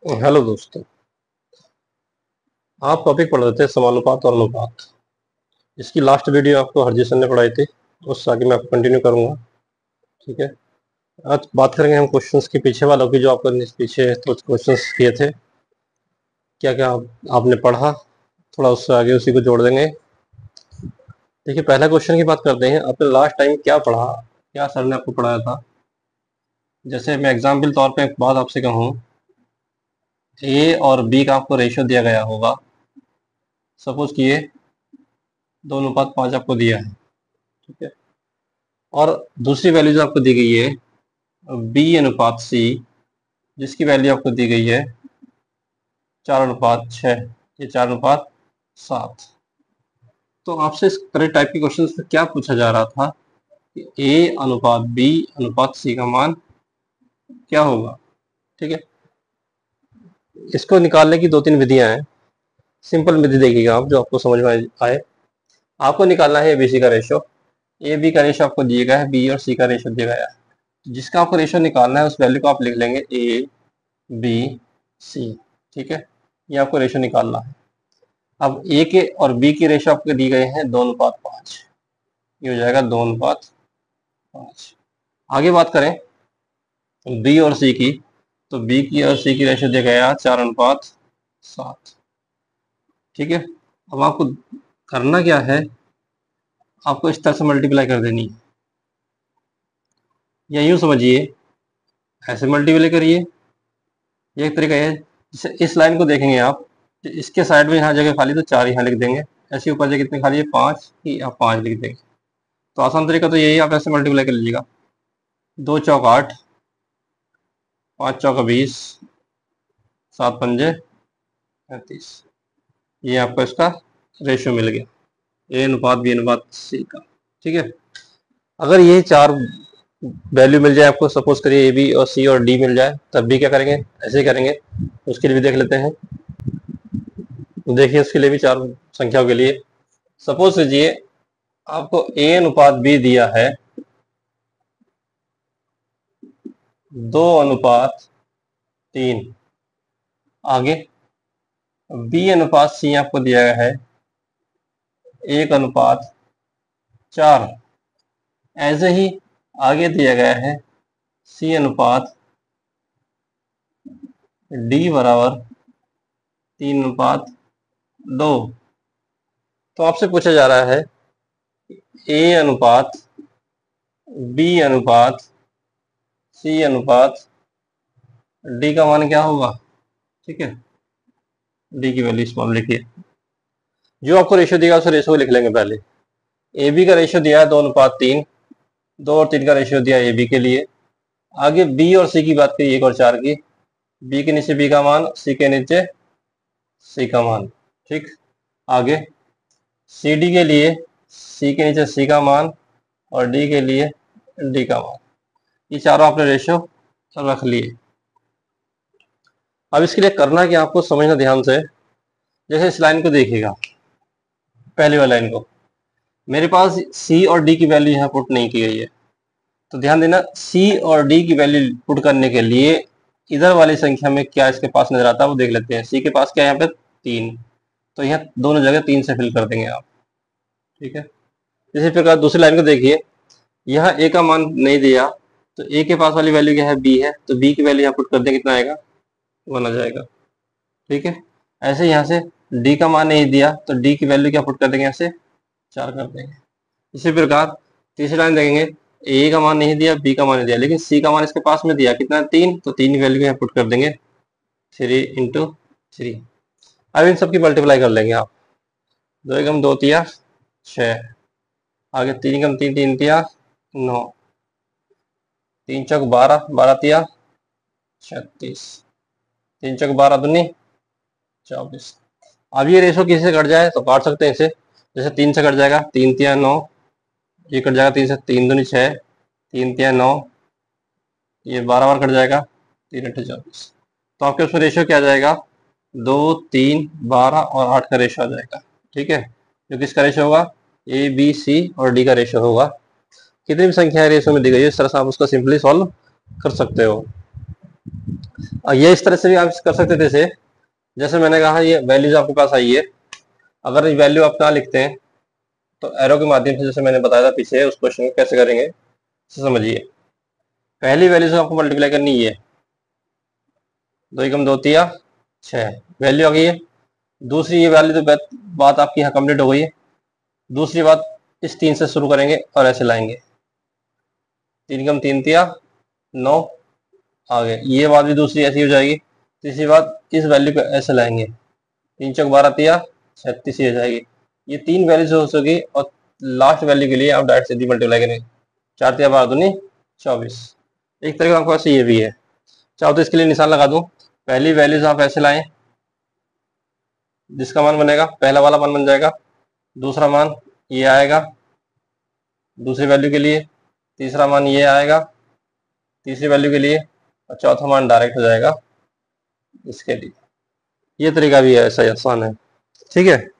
Hello दोस्तों। आप topic पढ़ रहे थे समानुपात और अनुपात। इसकी लास्ट वीडियो आपको हरजी सर ने पढ़ाई थी, उससे आगे मैं आपको कंटिन्यू करूंगा। ठीक है। आज बात करेंगे हम क्वेश्चंस के पीछे वालों की, जो आपने पीछे कुछ क्वेश्चंस किए थे, क्या क्या आपने पढ़ा, थोड़ा उससे आगे उसी को जोड़ देंगे। देखिए, पहला क्वेश्चन की बात करते हैं। आपने लास्ट टाइम क्या पढ़ा, क्या सर ने आपको पढ़ाया था। जैसे मैं एग्जाम्पल तौर पे एक बात आपसे कहूँ, ए और बी का आपको रेशियो दिया गया होगा। सपोज कि ये 2:5 आपको दिया है। ठीक है। और दूसरी वैल्यू जो आपको दी गई है B/C, जिसकी वैल्यू आपको दी गई है 4:6, ये 4:7। तो आपसे इस तरह टाइप के क्वेश्चन में क्या पूछा जा रहा था कि A/B/C का मान क्या होगा। ठीक है। इसको निकालने की 2-3 विधियां हैं। सिंपल विधि देखिएगा आप, जो आपको समझ में आए। आपको निकालना है ABC का रेशो। ए बी का रेशो आपको दिया गया है, बी और सी का रेशो दिया गया है। जिसका आपको रेशो निकालना है उस वैल्यू को आप लिख लेंगे ABC। ठीक है। ये आपको रेशो निकालना है। अब ए के और बी की रेशो आपको दी गए हैं 2:5। ये हो जाएगा 2:5। आगे बात करें बी और सी की, तो बी की और सी की रेशो दिया गया 4:7। ठीक है। अब आपको करना क्या है, आपको इस तरह से मल्टीप्लाई कर देनी है, या यूं समझिए ऐसे मल्टीप्लाई करिए। ये एक तरीका है। जैसे इस लाइन को देखेंगे आप, इसके साइड में यहाँ जगह खाली तो 4 यहाँ लिख देंगे। ऐसे ऊपर जगह कितनी खाली है, 5 की, आप 5 लिख देंगे। तो आसान तरीका तो यही, आप ऐसे मल्टीप्लाई कर लीजिएगा। 2 चौक 8, 5 चौक 20, 7 पंजे 35। ये आपको इसका रेशियो मिल गया, A/B/C का। ठीक है। अगर ये 4 वैल्यू मिल जाए आपको, सपोज करिए A B और C और D मिल जाए, तब भी क्या करेंगे, ऐसे ही करेंगे। उसके लिए भी देख लेते हैं। देखिए, उसके लिए भी 4 संख्याओं के लिए सपोज कीजिए आपको A/B दिया है 2:3। आगे B/C आपको दिया गया है 1:4। ऐसे ही आगे दिया गया है C/D बराबर 3:2। तो आपसे पूछा जा रहा है A/B/C/D का मान क्या होगा। ठीक है। डी की वैल्यू स्मॉल लिखिए। जो आपको रेशियो दिया उस रेशियो को लिख लेंगे पहले। ए बी का रेशियो दिया है 2:3, 2 और 3 का रेशियो दिया है ए बी के लिए। आगे बी और सी की बात करिए, 1 और 4 की। बी के नीचे बी का मान, सी के नीचे सी का मान। ठीक। आगे सी डी के लिए सी के नीचे सी का मान और डी के लिए डी का मान। ये चारों आपने रेशियो रख लिए। अब इसके लिए करना कि आपको समझना ध्यान से। जैसे इस लाइन को देखिएगा, पहली वाली लाइन को, मेरे पास सी और डी की वैल्यू यहाँ पुट नहीं की गई है। तो ध्यान देना, सी और डी की वैल्यू पुट करने के लिए इधर वाली संख्या में क्या इसके पास नजर आता है वो देख लेते हैं। सी के पास क्या है यहाँ पे 3, तो यहाँ दोनों जगह 3 से फिल कर देंगे आप। ठीक है। इसी प्रकार दूसरी लाइन को देखिए, यहाँ ए का मान नहीं दिया, तो ए के पास वाली वैल्यू क्या है, बी है, तो बी की वैल्यू यहाँ पुट कर देंगे, कितना आएगा, 1 आ जाएगा। ठीक है। ऐसे यहाँ से डी का मान नहीं दिया, तो डी की वैल्यू क्या पुट कर देंगे, यहाँ से 4 कर देंगे। इसी प्रकार तीसरी लाइन देखेंगे, ए का मान नहीं दिया, बी का मान नहीं दिया, लेकिन सी का मान इसके पास में दिया, कितना, 3, तो 3 की वैल्यू यहाँ पुट कर देंगे, 3 × 3। अब इन सबकी मल्टीप्लाई कर लेंगे आप। 2 एकम 2 तिया 6, आगे 3 एकम 3 3 तिया 9, 3 चौक 12, 12 तिया 36, 3 चौक 12 दूनी 24। अब ये रेशो किसी से कट जाए तो काट सकते हैं इसे। जैसे 3 से कट जाएगा, 3 तिया 9, ये कट जाएगा 3 से, 3 दूनी 6, 3 तिया 9, ये 12 बार कट जाएगा, 3 × 24। तो आपके उसमें रेशियो क्या आ जाएगा, 2 3 12 और 8 का रेशियो आ जाएगा। ठीक है। जो किसका रेशियो होगा, ए बी सी और डी का रेशियो होगा। कितनी भी संख्या रेशियो में दी गई है, इस तरह से आप उसका सिंपली सॉल्व कर सकते हो। और ये इस तरह से भी आप कर सकते थे इसे, जैसे मैंने कहा ये वैल्यूज आपके पास आई है, अगर ये वैल्यू आप ना लिखते हैं तो एरो के माध्यम से, जैसे मैंने बताया था पीछे, उस क्वेश्चन को कैसे करेंगे समझिए। पहली वैल्यू से आपको मल्टीप्लाई करनी है, 2 एकम 2 तिया 6 वैल्यू आ गई है। दूसरी ये वैल्यू तो बात आपकी यहाँ कंप्लीट हो गई है। दूसरी बात, इस 3 से शुरू करेंगे और ऐसे लाएंगे, 3 एकम 3 तिया 9 आ गए, ये बात भी दूसरी ऐसी हो जाएगी। तीसरी बात, इस वैल्यू को ऐसे लाएंगे, 3 चौक 12 तिया 36 हो जाएगी। ये 3 वैल्यूज हो सकेगी और लास्ट वैल्यू के लिए आप डायरेक्ट सीधी मल्टीप्लाई करेंगे, 4 तिया 12 दूनी 24। एक तरीका आपके पास ये भी है, चाहो तो इसके लिए निशान लगा दूं। पहली वैल्यूज आप ऐसे लाएं, जिसका मान बनेगा पहला वाला मान बन जाएगा, दूसरा मान ये आएगा दूसरी वैल्यू के लिए, तीसरा मान ये आएगा तीसरी वैल्यू के लिए, और चौथा मान डायरेक्ट हो जाएगा इसके लिए। ये तरीका भी है, ऐसा ही आसान है। ठीक है,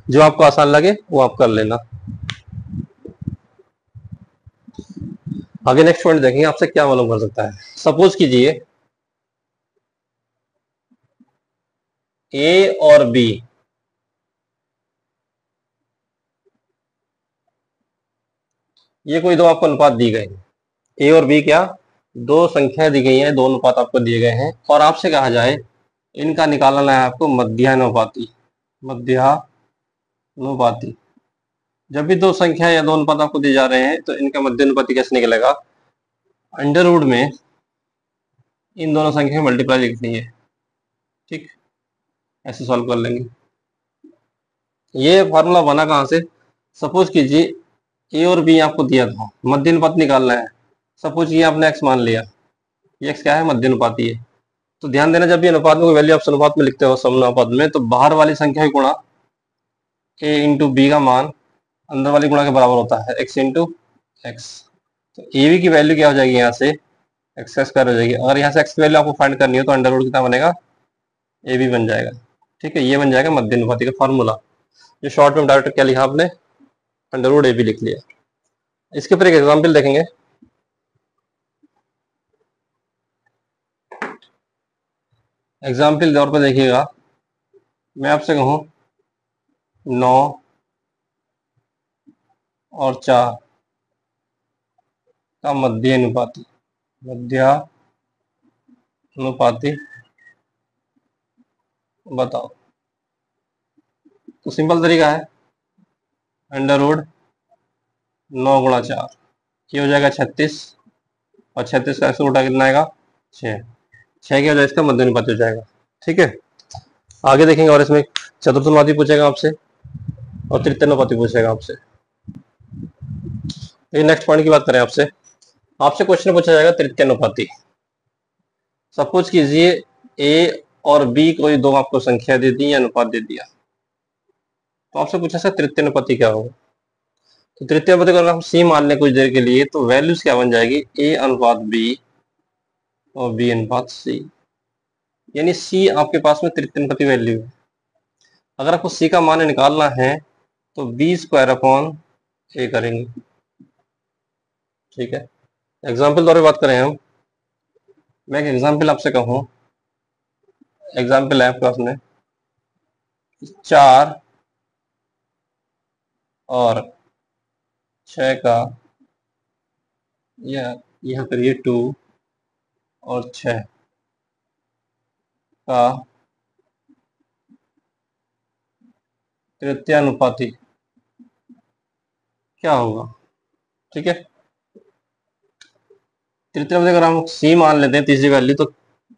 जो आपको आसान लगे वो आप कर लेना। आगे नेक्स्ट पॉइंट देखेंगे, आपसे क्या मालूम कर सकता है। सपोज कीजिए ए और बी, ये कोई दो आपको अनुपात दी गए हैं। ए और बी क्या, दो संख्या दी गई हैं, दो अनुपात आपको दिए गए हैं, और आपसे कहा जाए इनका निकालना है आपको मध्यानुपाती। मध्यानुपाती, जब भी दो संख्या या दो अनुपात आपको दिए जा रहे हैं तो इनका मध्यानुपाती कैसे निकलेगा, अंडर रूट में इन दोनों संख्या में मल्टीप्लाई लिखनी है। ठीक, ऐसे सॉल्व कर लेंगे। ये फार्मूला बना कहाँ से, सपोज कीजिए ए और बी आपको दिया था, मध्य अनुपात निकालना है। सपोज ये आपने एक्स मान लिया, ये एक्स क्या है, मध्य अनुपाती है। तो ध्यान देना, जब भी अनुपात में कोई वैल्यू आप अनुपात में लिखते हो समानुपात में, तो बाहर वाली संख्या की गुणा ए इंटू बी का मान अंदर वाली गुणा के बराबर होता है, एक्स इंटू एक्स। तो ए बी की वैल्यू क्या हो जाएगी, यहाँ से एक्स का स्क्वायर हो जाएगी। अगर यहाँ से एक्स की वैल्यू आपको फाइंड करनी हो तो अंडर रूट कितना बनेगा, ए बी बन जाएगा। ठीक है, ये बन जाएगा मध्य अनुपाती का फॉर्मूला। जो शॉर्ट में डायरेक्ट क्या लिखा आपने, अंडर रूट ए बी लिख लिया। इसके ऊपर एक एग्जाम्पल देखेंगे। एग्जाम्पल तौर पर देखिएगा, मैं आपसे कहूँ 9 और 4 का मध्य अनुपाती, बताओ। तो सिंपल तरीका है, अंडर रूट 9 गुणा 4, ये हो जाएगा 36, और 36 का एक्स उल्टा कितना आएगा, 6। 6 क्या हो जाएगा, इसका मध्य अनुपाती हो जाएगा। ठीक है, आगे देखेंगे, और इसमें चतुर्थानुपाती पूछेगा आपसे और तृतीयानुपाती पूछेगा आपसे। लेकिन नेक्स्ट पॉइंट की बात करें आपसे, आपसे क्वेश्चन पूछा जाएगा तृतीयानुपाती। सपोज कीजिए ए और बी कोई दो आपको संख्या दे दी या अनुपात दे दिया, तो आपसे पूछा सर तृतीयानुपाती क्या होगा। तो तृतीयानुपाती अगर हम सी मान लें कुछ देर के लिए, तो वैल्यूज क्या बन जाएगी, ए अनुपात बी और बी अनुपात सी, यानी सी आपके पास में तृतीयानुपाती वैल्यू है। अगर आपको सी का मान निकालना है तो बी स्क्वायर अपॉन ए करेंगे। ठीक है, एग्जाम्पल तौर पर बात करें हम, मैं एक एग्जाम्पल आपसे कहूँ, एग्जाम्पल है आपके पास में 4 और 6 का, या यहाँ करिए 2 और 6 का तृतीयानुपाती क्या होगा। ठीक है, तृतीयानुपाती अगर हम सी मान लेते हैं तीसरी वैल्यू, तो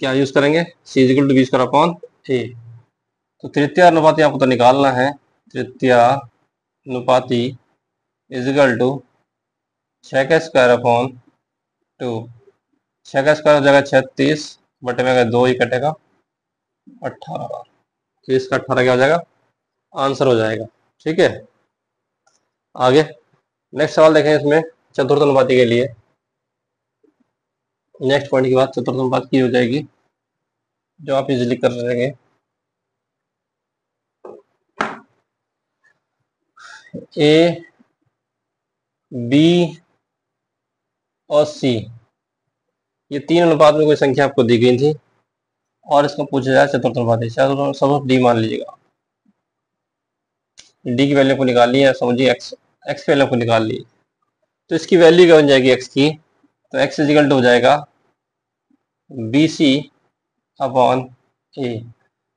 क्या यूज करेंगे, C is equal to B square upon A. तो तृतीयानुपाती आपको तो निकालना है, तृतीयानुपाती इज इक्वल टू 6 का स्क्वायर अपॉन 2। 6 का स्क्वायर हो जाएगा 36, बटे में अगर 2 ही कटेगा 18, तो इसका 18 क्या हो जाएगा, आंसर हो जाएगा। ठीक है, आगे नेक्स्ट सवाल देखें, इसमें चतुर्थानुपाती के लिए नेक्स्ट पॉइंट की बात चतुर्थानुपात की हो जाएगी, जो आप इजिली कर लेंगे। ए बी और सी, ये 3 अनुपात में कोई संख्या आपको दी गई थी और इसको पूछा जाए चतुर्थ अनुपात, सब डी मान लीजिएगा। डी की वैल्यू को निकाल लिया, समझिए एक्स की वैल्यू को निकाल ली, तो इसकी वैल्यू क्या बन जाएगी एक्स की, तो एक्स इजिकल टू हो जाएगा बी सी अपॉन ए,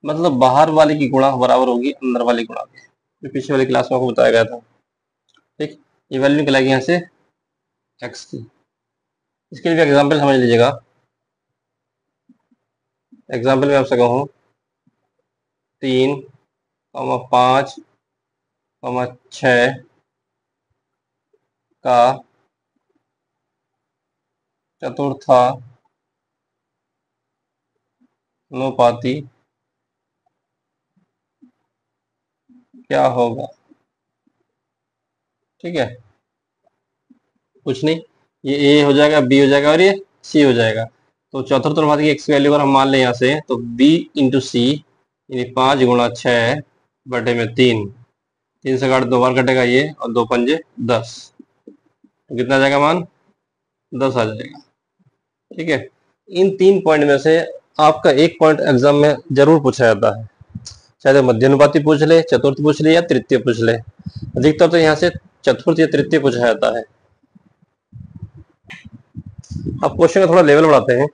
मतलब बाहर वाले की गुणा बराबर होगी अंदर वाली गुणा के, जो पिछले वाली क्लास में आपको बताया गया था। ठीक, ये वैल्यू निकलेगी यहाँ से एक्स की। इसके लिए एग्जाम्पल समझ लीजिएगा। एग्जाम्पल में आपसे कहूँ 3, 5, 6 का चतुर्था अनुपाती क्या होगा। ठीक है, कुछ नहीं, ये ए हो जाएगा, बी हो जाएगा और ये सी हो जाएगा। तो चतुर्थ अनुपात की एक्स वैल्यू अगर हम मान लें यहाँ से, तो बी इंटू सी, यानी 5 गुणा 6 बटे में 3, 3 से काट 2 बार कटेगा ये, और 2 पंजे 10, तो कितना आ जाएगा मान, 10 आ जाएगा। ठीक है, इन 3 पॉइंट में से आपका एक पॉइंट एग्जाम में जरूर पूछा जाता है, चाहे मध्य अनुपाती पूछ ले, चतुर्थ पूछ ले या तृतीय पूछ ले। अधिकतर तो यहाँ से चतुर्थ या तृतीय पूछा जाता है। अब क्वेश्चन का थोड़ा लेवल बढ़ाते हैं।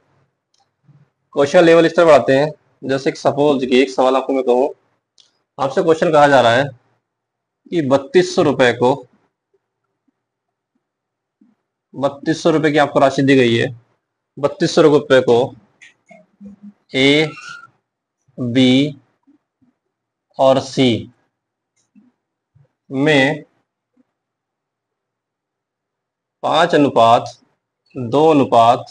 क्वेश्चन लेवल इस तरह बढ़ाते हैं, जैसे कि सपोज कि एक सवाल आपको मैं कहूँ, आपसे क्वेश्चन कहा जा रहा है कि 3200 रुपए की आपको राशि दी गई है। 3200 रुपए को ए, बी और सी में 5 अनुपात 2 अनुपात